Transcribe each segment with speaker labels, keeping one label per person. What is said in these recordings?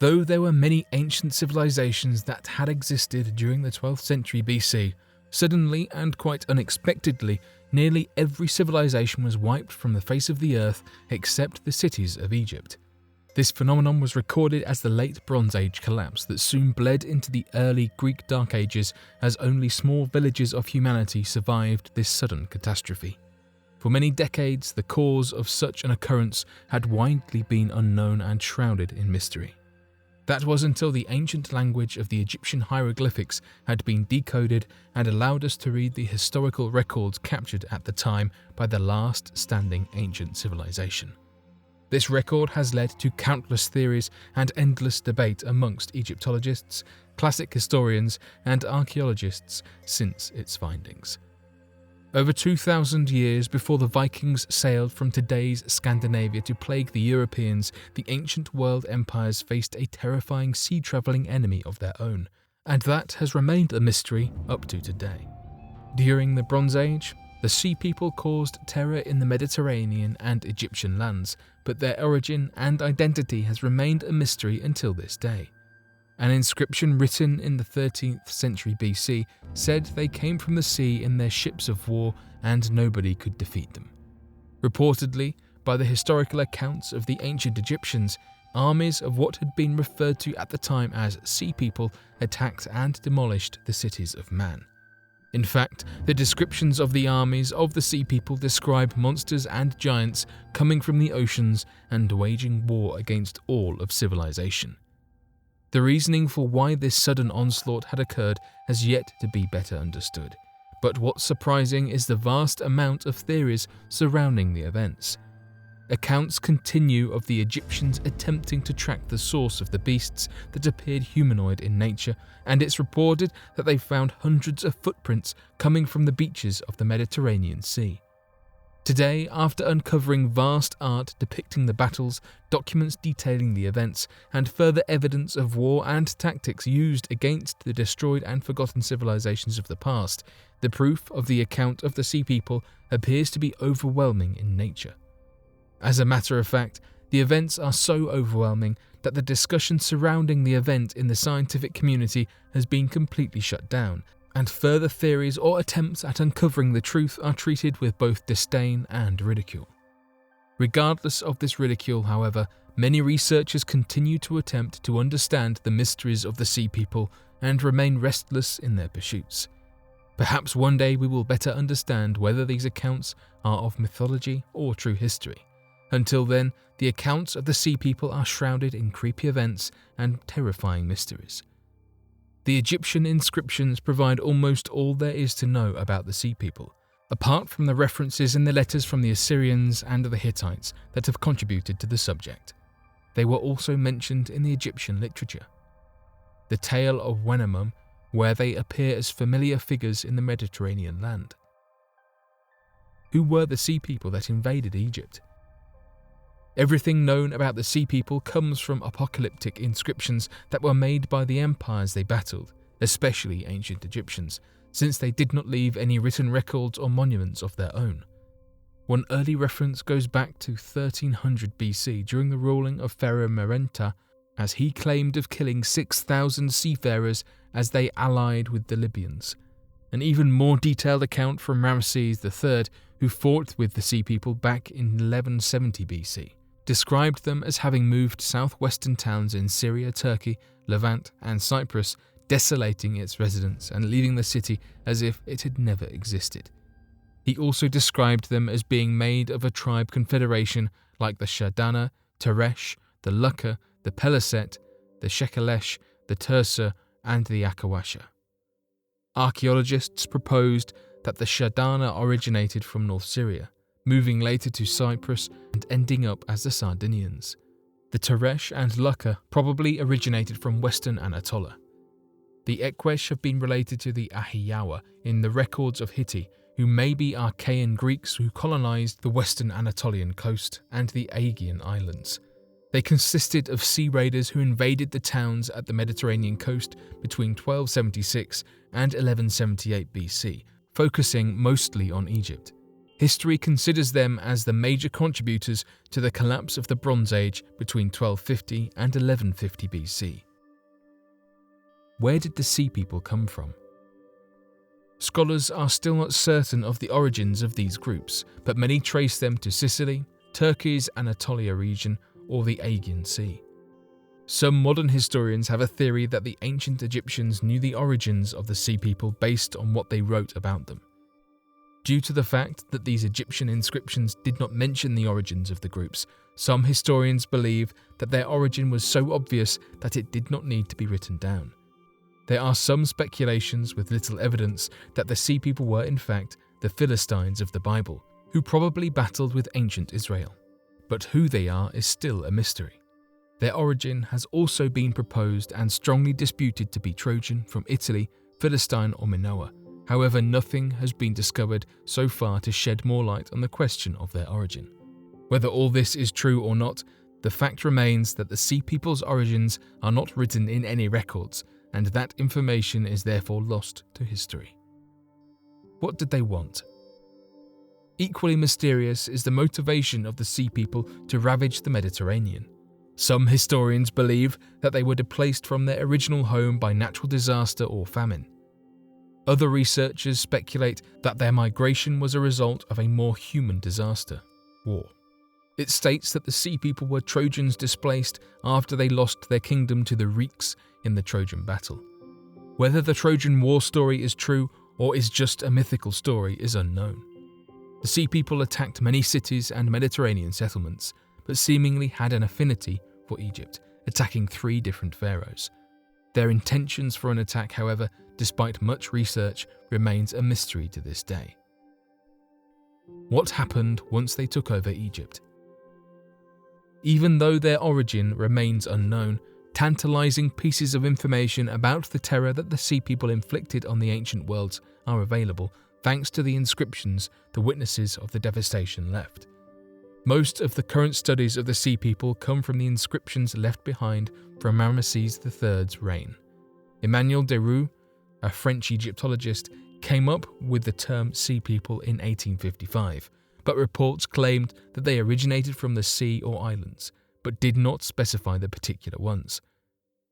Speaker 1: Though there were many ancient civilizations that had existed during the 12th century BC, suddenly and quite unexpectedly, nearly every civilization was wiped from the face of the earth except the cities of Egypt. This phenomenon was recorded as the Late Bronze Age collapse that soon bled into the early Greek Dark Ages, as only small villages of humanity survived this sudden catastrophe. For many decades, the cause of such an occurrence had widely been unknown and shrouded in mystery. That was until the ancient language of the Egyptian hieroglyphics had been decoded and allowed us to read the historical records captured at the time by the last standing ancient civilization. This record has led to countless theories and endless debate amongst Egyptologists, classic historians, and archaeologists since its findings. Over 2,000 years before the Vikings sailed from today's Scandinavia to plague the Europeans, the ancient world empires faced a terrifying sea-travelling enemy of their own, and that has remained a mystery up to today. During the Bronze Age, the Sea People caused terror in the Mediterranean and Egyptian lands, but their origin and identity has remained a mystery until this day. An inscription written in the 13th century BC said they came from the sea in their ships of war and nobody could defeat them. Reportedly, by the historical accounts of the ancient Egyptians, armies of what had been referred to at the time as Sea People attacked and demolished the cities of Man. In fact, the descriptions of the armies of the Sea People describe monsters and giants coming from the oceans and waging war against all of civilization. The reasoning for why this sudden onslaught had occurred has yet to be better understood, but what's surprising is the vast amount of theories surrounding the events. Accounts continue of the Egyptians attempting to track the source of the beasts that appeared humanoid in nature, and it's reported that they found hundreds of footprints coming from the beaches of the Mediterranean Sea. Today, after uncovering vast art depicting the battles, documents detailing the events, and further evidence of war and tactics used against the destroyed and forgotten civilizations of the past, the proof of the account of the Sea People appears to be overwhelming in nature. As a matter of fact, the events are so overwhelming that the discussion surrounding the event in the scientific community has been completely shut down, and further theories or attempts at uncovering the truth are treated with both disdain and ridicule. Regardless of this ridicule, however, many researchers continue to attempt to understand the mysteries of the Sea People and remain restless in their pursuits. Perhaps one day we will better understand whether these accounts are of mythology or true history. Until then, the accounts of the Sea People are shrouded in creepy events and terrifying mysteries. The Egyptian inscriptions provide almost all there is to know about the Sea People, apart from the references in the letters from the Assyrians and the Hittites that have contributed to the subject. They were also mentioned in the Egyptian literature. The Tale of Wenemum, where they appear as familiar figures in the Mediterranean land. Who were the Sea People that invaded Egypt? Everything known about the Sea People comes from apocalyptic inscriptions that were made by the empires they battled, especially ancient Egyptians, since they did not leave any written records or monuments of their own. One early reference goes back to 1300 BC during the ruling of Pharaoh Merenta, as he claimed of killing 6,000 seafarers as they allied with the Libyans. An even more detailed account from Ramesses III, who fought with the Sea People back in 1170 BC. Described them as having moved southwestern towns in Syria, Turkey, Levant, and Cyprus, desolating its residents and leaving the city as if it had never existed. He also described them as being made of a tribe confederation like the Shardana, Teresh, the Lucca, the Peliset, the Shekelesh, the Tersa, and the Akawasha. Archaeologists proposed that the Shardana originated from North Syria, moving later to Cyprus and ending up as the Sardinians. The Teresh and Lucca probably originated from western Anatolia. The Ekwesh have been related to the Ahiyawa in the records of Hitti, who may be Archaean Greeks who colonized the western Anatolian coast and the Aegean Islands. They consisted of sea raiders who invaded the towns at the Mediterranean coast between 1276 and 1178 BC, focusing mostly on Egypt. history considers them as the major contributors to the collapse of the Bronze Age between 1250 and 1150 BC. Where did the Sea People come from? Scholars are still not certain of the origins of these groups, but many trace them to Sicily, Turkey's Anatolia region, or the Aegean Sea. Some modern historians have a theory that the ancient Egyptians knew the origins of the Sea People based on what they wrote about them. Due to the fact that these Egyptian inscriptions did not mention the origins of the groups, some historians believe that their origin was so obvious that it did not need to be written down. There are some speculations with little evidence that the Sea People were in fact the Philistines of the Bible, who probably battled with ancient Israel. But who they are is still a mystery. Their origin has also been proposed and strongly disputed to be Trojan from Italy, Philistine or Minoa. However, nothing has been discovered so far to shed more light on the question of their origin. Whether all this is true or not, the fact remains that the Sea People's origins are not written in any records, and that information is therefore lost to history. What did they want? Equally mysterious is the motivation of the Sea People to ravage the Mediterranean. Some historians believe that they were displaced from their original home by natural disaster or famine. Other researchers speculate that their migration was a result of a more human disaster, war. It states that the Sea People were Trojans displaced after they lost their kingdom to the Greeks in the Trojan battle. Whether the Trojan War story is true or is just a mythical story is unknown. The Sea People attacked many cities and Mediterranean settlements, but seemingly had an affinity for Egypt, attacking 3 different pharaohs. Their intentions for an attack, however, despite much research, remains a mystery to this day. What happened once they took over Egypt? Even though their origin remains unknown, tantalizing pieces of information about the terror that the Sea People inflicted on the ancient worlds are available, thanks to the inscriptions the witnesses of the devastation left. Most of the current studies of the Sea People come from the inscriptions left behind from Ramesses III's reign. Emmanuel Deroux, a French Egyptologist, came up with the term Sea People in 1855, but reports claimed that they originated from the sea or islands, but did not specify the particular ones.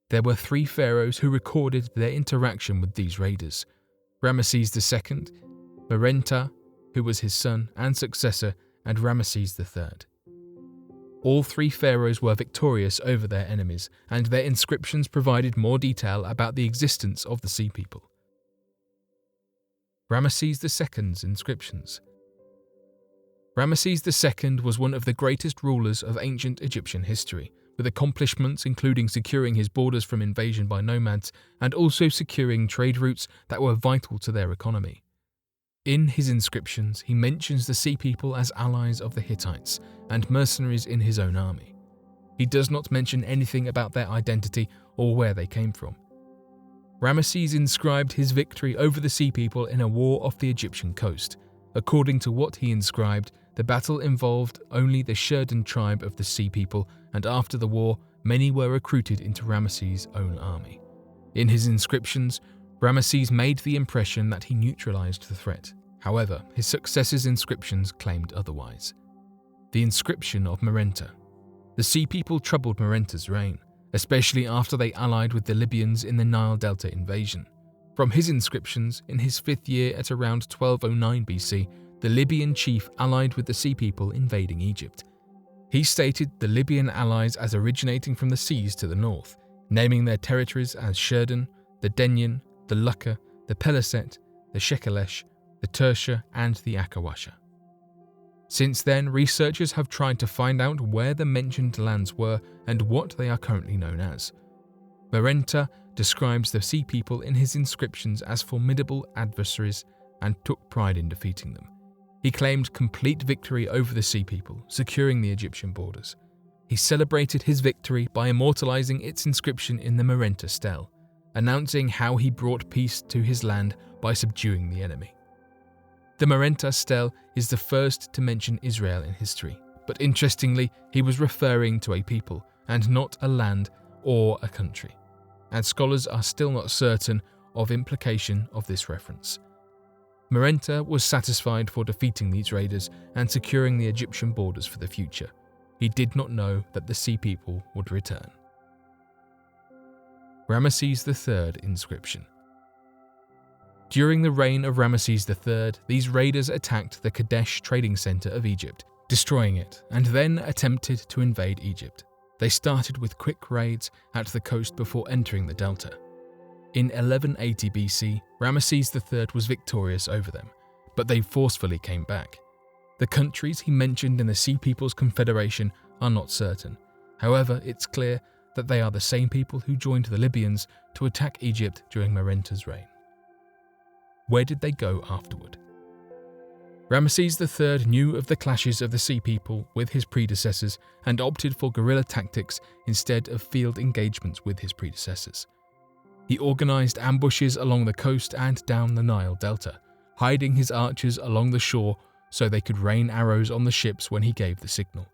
Speaker 1: There were 3 pharaohs who recorded their interaction with these raiders: Ramesses II, Merenta, who was his son and successor, and Ramesses III. All 3 pharaohs were victorious over their enemies, and their inscriptions provided more detail about the existence of the Sea People. Ramesses II's inscriptions. Ramesses II was one of the greatest rulers of ancient Egyptian history, with accomplishments including securing his borders from invasion by nomads and also securing trade routes that were vital to their economy. In his inscriptions, he mentions the Sea People as allies of the Hittites and mercenaries in his own army. He does not mention anything about their identity or where they came from. Ramesses inscribed his victory over the Sea People in a war off the Egyptian coast. According to what he inscribed, the battle involved only the Sherdun tribe of the Sea People, and after the war, many were recruited into Ramesses' own army. In his inscriptions, Ramesses made the impression that he neutralized the threat. However, his successor's inscriptions claimed otherwise. The inscription of Merenta. The Sea People troubled Merenta's reign, especially after they allied with the Libyans in the Nile Delta invasion. From his inscriptions, in his 5th year at around 1209 BC, the Libyan chief allied with the Sea People invading Egypt. He stated the Libyan allies as originating from the seas to the north, naming their territories as Sherdun, the Denyen, the Lukka, the Peliset, the Shekelesh, the Tersha, and the Akawasha. Since then, researchers have tried to find out where the mentioned lands were and what they are currently known as. Merenta describes the Sea People in his inscriptions as formidable adversaries and took pride in defeating them. He claimed complete victory over the Sea People, securing the Egyptian borders. He celebrated his victory by immortalizing its inscription in the Merenta stele, announcing how he brought peace to his land by subduing the enemy. The Merenta stele is the first to mention Israel in history, but interestingly, he was referring to a people and not a land or a country, and scholars are still not certain of implication of this reference. Merenta was satisfied for defeating these raiders and securing the Egyptian borders for the future. He did not know that the Sea People would return. Ramesses III inscription. During the reign of Ramesses III, these raiders attacked the Kadesh trading center of Egypt, destroying it, and then attempted to invade Egypt. They started with quick raids at the coast before entering the delta. In 1180 BC, Ramesses III was victorious over them, but they forcefully came back. The countries he mentioned in the Sea People's Confederation are not certain. However, it's clear that they are the same people who joined the Libyans to attack Egypt during Merenta's reign. Where did they go afterward? Ramesses III knew of the clashes of the Sea People with his predecessors and opted for guerrilla tactics instead of field engagements with his predecessors. He organized ambushes along the coast and down the Nile Delta, hiding his archers along the shore so they could rain arrows on the ships when he gave the signal.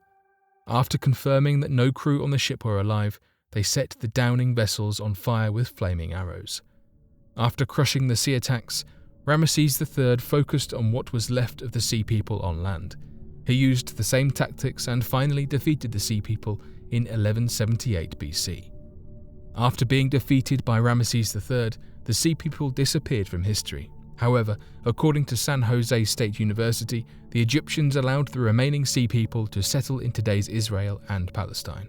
Speaker 1: After confirming that no crew on the ship were alive, they set the downing vessels on fire with flaming arrows. After crushing the sea attacks, Ramesses III focused on what was left of the Sea People on land. He used the same tactics and finally defeated the Sea People in 1178 BC. After being defeated by Ramesses III, the Sea People disappeared from history. However, according to San Jose State University, the Egyptians allowed the remaining Sea People to settle in today's Israel and Palestine.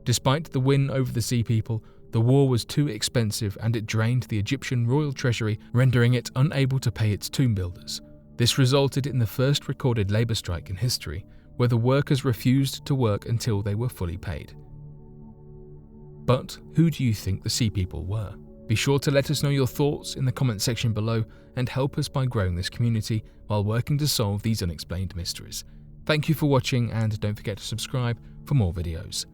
Speaker 1: Despite the win over the Sea People, the war was too expensive and it drained the Egyptian royal treasury, rendering it unable to pay its tomb builders. This resulted in the first recorded labour strike in history, where the workers refused to work until they were fully paid. But who do you think the Sea People were? Be sure to let us know your thoughts in the comment section below and help us by growing this community while working to solve these unexplained mysteries. Thank you for watching and don't forget to subscribe for more videos.